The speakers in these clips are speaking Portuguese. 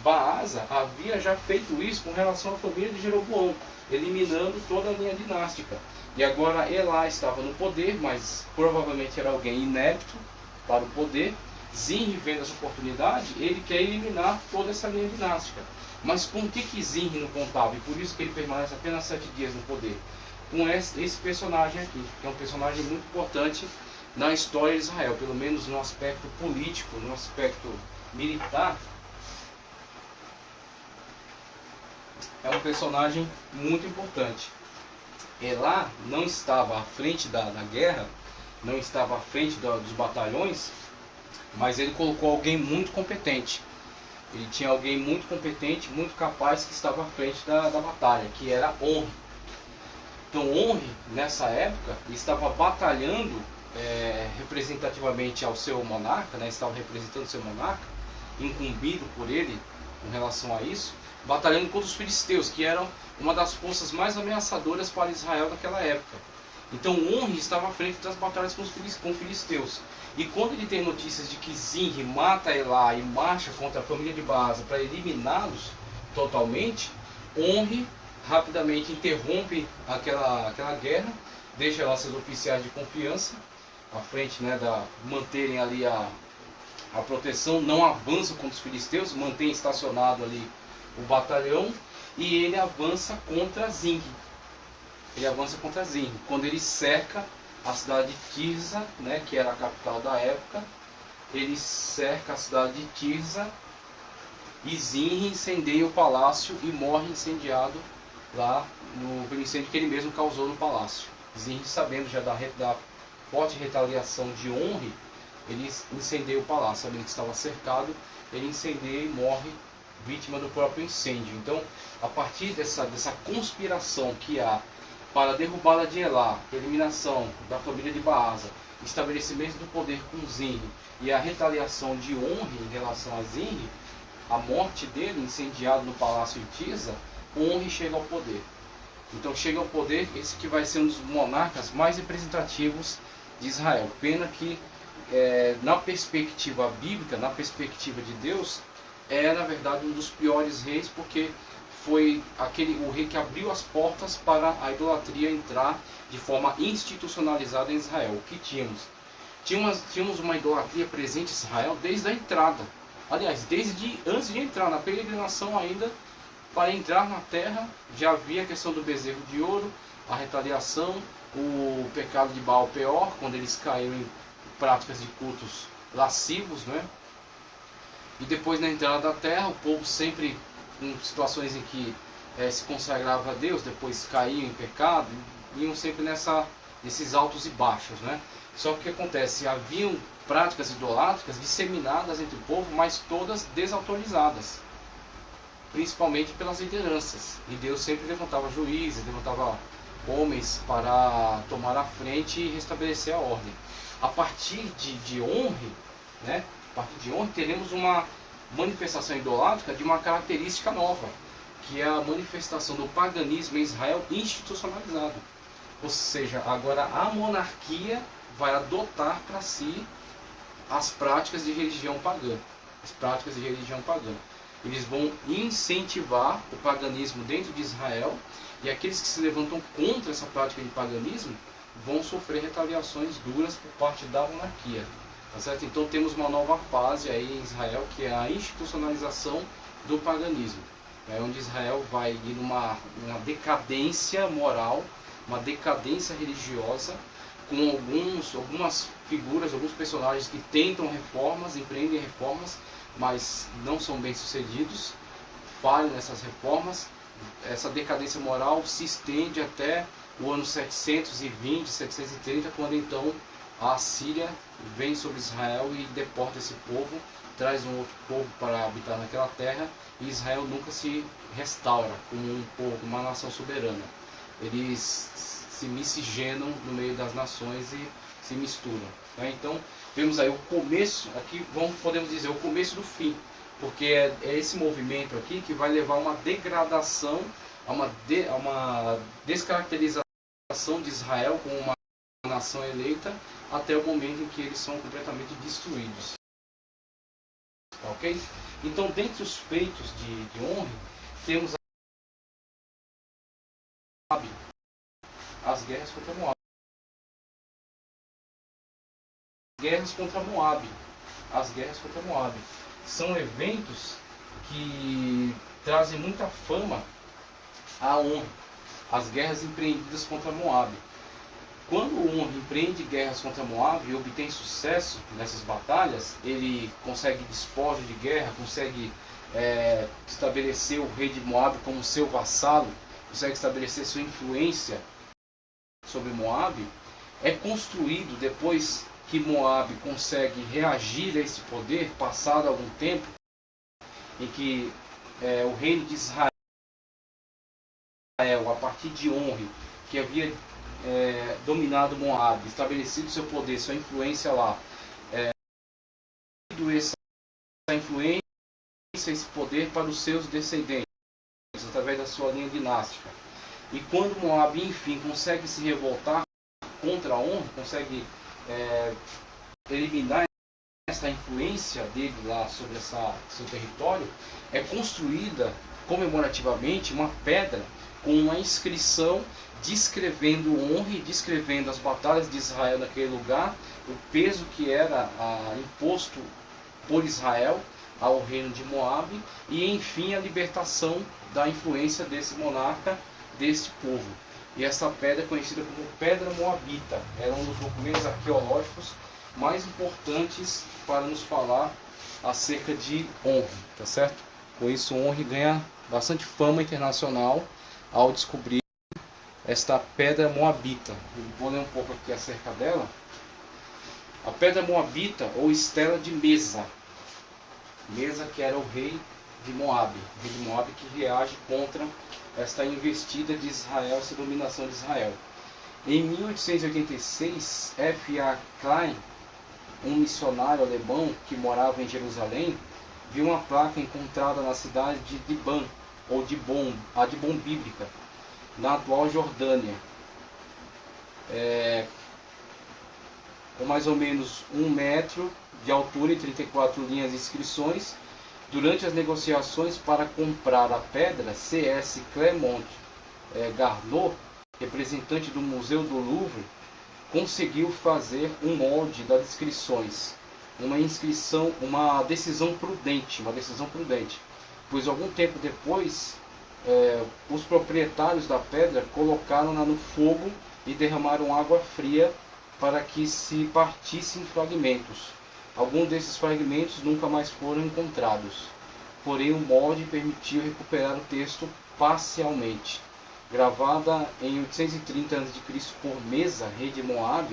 Baasa havia já feito isso com relação à família de Jeroboão, eliminando toda a linha dinástica. E agora Elá estava no poder, mas provavelmente era alguém inepto para o poder. Zinri, vendo essa oportunidade, ele quer eliminar toda essa linha dinástica. Mas com o que Zinri não contava? E por isso que ele permanece apenas 7 dias no poder. Com esse personagem aqui, que é um personagem muito importante na história de Israel, pelo menos no aspecto político, no aspecto militar. É um personagem muito importante. Elá não estava à frente da guerra, não estava à frente dos batalhões, mas ele colocou alguém muito competente. Ele tinha alguém muito competente, muito capaz, que estava à frente da batalha, que era Onri. Então Onri, nessa época, estava batalhando representativamente ao seu monarca, né? Estava representando o seu monarca, incumbido por ele em relação a isso, batalhando contra os filisteus, que eram uma das forças mais ameaçadoras para Israel naquela época. Então Onri estava à frente das batalhas com os filisteus. E quando ele tem notícias de que Zinri mata Elá e marcha contra a família de Baasa para eliminá-los totalmente, Onri rapidamente interrompe aquela guerra, deixa lá seus oficiais de confiança à frente, né, manterem ali a proteção, não avançam contra os filisteus, mantém estacionado ali o batalhão, e ele avança contra Zinri. Quando ele cerca a cidade de Tirza, né, que era a capital da época, ele cerca a cidade de Tirza, e Zinri incendeia o palácio e morre incendiado lá pelo incêndio que ele mesmo causou no palácio. Zinri, sabendo já da forte retaliação de Onri, ele incendeia o palácio, sabendo que estava cercado, ele incendeia e morre vítima do próprio incêndio. Então, a partir dessa conspiração que há para a derrubada de Elá, eliminação da família de Baasa, estabelecimento do poder com Zinri e a retaliação de Onri em relação a Zinri, a morte dele incendiado no palácio de Tirza, Onri chega ao poder. Então chega ao poder esse que vai ser um dos monarcas mais representativos de Israel. Pena que na perspectiva bíblica, na perspectiva de Deus, é na verdade um dos piores reis, porque foi o rei que abriu as portas para a idolatria entrar de forma institucionalizada em Israel. O que tínhamos? Tínhamos uma idolatria presente em Israel desde a entrada. Aliás, desde antes de entrar, na peregrinação ainda, para entrar na terra, já havia a questão do bezerro de ouro, a retaliação, o pecado de Baal Peor, quando eles caíram em práticas de cultos lascivos, né? E depois, na entrada da terra, o povo sempre em situações em que se consagrava a Deus, depois caíam em pecado, iam sempre nesses altos e baixos, né? Só que o que acontece? Haviam práticas idolátricas disseminadas entre o povo, mas todas desautorizadas, principalmente pelas lideranças. E Deus sempre levantava juízes, levantava homens para tomar a frente e restabelecer a ordem. A partir de Onri, né? A partir de Onri teremos uma manifestação idolátrica de uma característica nova, que é a manifestação do paganismo em Israel institucionalizado. Ou seja, agora a monarquia vai adotar para si as práticas de religião pagã. Eles vão incentivar o paganismo dentro de Israel, e aqueles que se levantam contra essa prática de paganismo vão sofrer retaliações duras por parte da monarquia. Tá certo? Então temos uma nova fase aí em Israel, que é a institucionalização do paganismo, onde Israel vai ir numa decadência moral, uma decadência religiosa, com algumas figuras, alguns personagens que tentam reformas, empreendem reformas, mas não são bem sucedidos, falham nessas reformas. Essa decadência moral se estende até o ano 720, 730, quando então a Síria vem sobre Israel e deporta esse povo, traz um outro povo para habitar naquela terra, e Israel nunca se restaura como um povo, uma nação soberana. Eles se miscigenam no meio das nações e se misturam. Então vemos aí o começo, aqui podemos dizer o começo do fim, porque é esse movimento aqui que vai levar a uma degradação, a uma descaracterização de Israel como uma nação eleita, até o momento em que eles são completamente destruídos. Ok? Então, dentre os feitos de Onri, temos as guerras contra Moab. Guerras contra Moab. As guerras contra Moab são eventos que trazem muita fama a Onri. As guerras empreendidas contra Moab. Quando o Onri empreende guerras contra Moab e obtém sucesso nessas batalhas, ele consegue despojo de guerra, consegue estabelecer o rei de Moab como seu vassalo, consegue estabelecer sua influência sobre Moab. É construído, depois que Moab consegue reagir a esse poder, passado algum tempo, em que o reino de Israel, a partir de Onri, que havia dominado Moab, estabelecido seu poder, sua influência lá, essa influência, esse poder para os seus descendentes, através da sua linha dinástica. E quando Moab, enfim, consegue se revoltar contra Onri, consegue eliminar essa influência dele lá sobre seu território, é construída comemorativamente uma pedra com uma inscrição descrevendo Onri, descrevendo as batalhas de Israel naquele lugar, o peso que era imposto por Israel ao reino de Moab e, enfim, a libertação da influência desse monarca, deste povo. E essa pedra é conhecida como Pedra Moabita. Era um dos documentos arqueológicos mais importantes para nos falar acerca de Onri, tá certo? Com isso, Onri ganha bastante fama internacional ao descobrir esta Pedra Moabita. Eu vou ler um pouco aqui acerca dela. A Pedra Moabita, ou Estela de Mesa. Mesa, que era o rei de Moab. O rei de Moab que reage contra esta investida de Israel, essa dominação de Israel. Em 1886, F.A. Klein, um missionário alemão que morava em Jerusalém, viu uma placa encontrada na cidade de Dibon, ou Dibon, a Dibon bíblica, na atual Jordânia, com mais ou menos 1 metro de altura e 34 linhas de inscrições. Durante as negociações para comprar a pedra, C.S. Clermont Garneau, representante do Museu do Louvre, conseguiu fazer um molde das inscrições, uma decisão prudente, pois algum tempo depois os proprietários da pedra colocaram-na no fogo e derramaram água fria para que se partisse em fragmentos. Alguns desses fragmentos nunca mais foram encontrados, porém o molde permitiu recuperar o texto parcialmente. Gravada em 830 a.C. por Mesa, rei de Moab,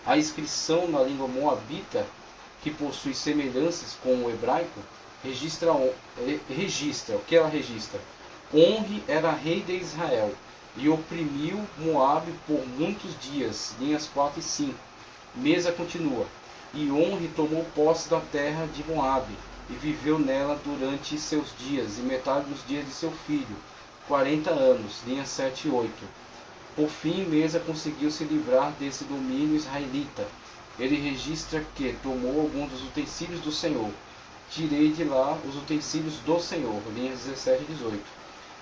a inscrição na língua moabita, que possui semelhanças com o hebraico, registra o que ela registra. Onri era rei de Israel e oprimiu Moab por muitos dias, linhas 4 e 5. Mesa continua. E Onri tomou posse da terra de Moabe, e viveu nela durante seus dias, e metade dos dias de seu filho, 40 anos, linhas 7 e 8. Por fim, Mesa conseguiu se livrar desse domínio israelita. Ele registra que tomou alguns dos utensílios do Senhor. Tirei de lá os utensílios do Senhor, linhas 17 e 18.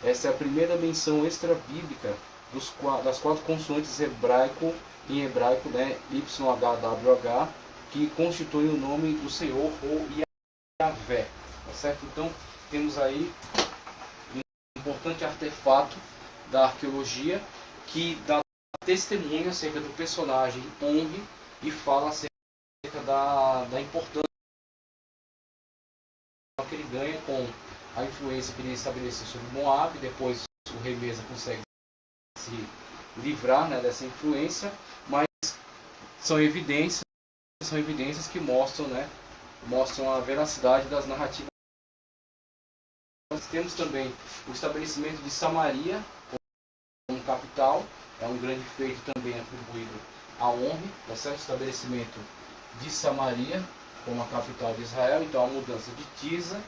Essa é a primeira menção extra-bíblica das 4 consoantes em hebraico, né, YHWH, que constitui o nome do Senhor, ou Yahvé, tá certo? Então, temos aí um importante artefato da arqueologia que dá testemunho acerca do personagem Onri e fala acerca da importância que ele ganha com a influência que ele estabeleceu sobre Moab. Depois o rei Mesa consegue se livrar, né, dessa influência, mas são evidências que mostram a veracidade das narrativas. Nós temos também o estabelecimento de Samaria como capital, é um grande feito também atribuído a Onri, tá certo? O estabelecimento de Samaria como a capital de Israel, então a mudança de Tisa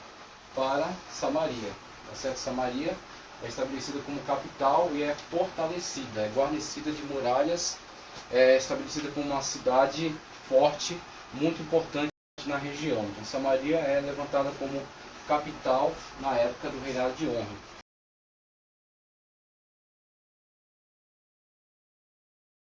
para Samaria, tá certo? Samaria é estabelecida como capital e é fortalecida, é guarnecida de muralhas, é estabelecida como uma cidade forte, muito importante na região. Então, Samaria é levantada como capital na época do reinado de Omri.